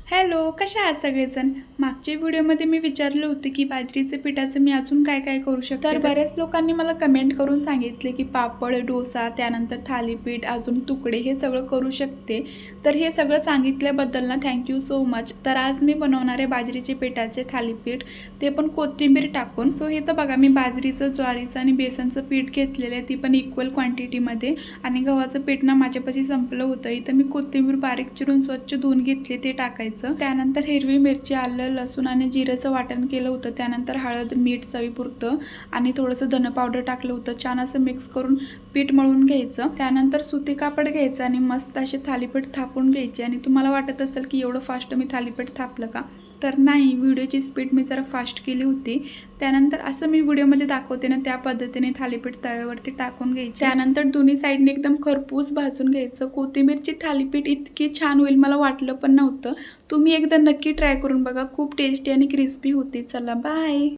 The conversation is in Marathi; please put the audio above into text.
हॅलो, कशा आहात सगळेजण? मागच्या व्हिडिओमध्ये मी विचारलं होतं की बाजरीचे पिठाचं मी अजून काय काय करू शकते. तर बऱ्याच लोकांनी मला कमेंट करून सांगितले की पापड, डोसा, त्यानंतर थालीपीठ, अजून तुकडे हे सगळं करू शकते. तर हे सगळं सांगितल्याबद्दल ना थँक्यू सो मच. तर आज मी बनवणार आहे बाजरीचे पिठाचे थालीपीठ, ते पण कोथिंबीर टाकून. सो हे तर बघा, मी बाजरीचं, ज्वारीचं आणि बेसनचं पीठ घेतलेलं आहे, ती पण इक्वल क्वांटिटीमध्ये. आणि गव्हाचं पीठ ना माझ्यापाशी संपलं होतं. इथं मी कोथिंबीर बारीक चिरून स्वच्छ धुवून घेतली, ते टाकायचं. त्यानंतर हिरवी मिरची, आलं, लसूण आणि जिऱ्याचं वाटण केलं होतं. त्यानंतर हळद, मीठ चवीपुरतं आणि थोडंसं धन पावडर टाकलं होतं. छान असं मिक्स करून पीठ मळून घ्यायचं. त्यानंतर सुती कापड घ्यायचं आणि मस्त असे थालीपीठ थापून घ्यायचे. आणि तुम्हाला वाटत असेल की एवढं फास्ट मी थालीपीठ थापलं का, तर नाही, व्हिडिओची स्पीड मी जरा फास्ट केली होती. त्यानंतर असं मी व्हिडिओमध्ये दाखवते ना, त्या पद्धतीने थालीपीठ तव्यावरती टाकून घ्यायचे. त्यानंतर दोन्ही साईडने एकदम खरपूस भाजून घ्यायचं. कोथिंबीरची थालीपीठ इतकी छान होईल मला वाटलं पण नव्हतं. तुम्ही एकदा नक्की ट्राय करून बघा, खूप टेस्टी आणि क्रिस्पी होती. चला बाय.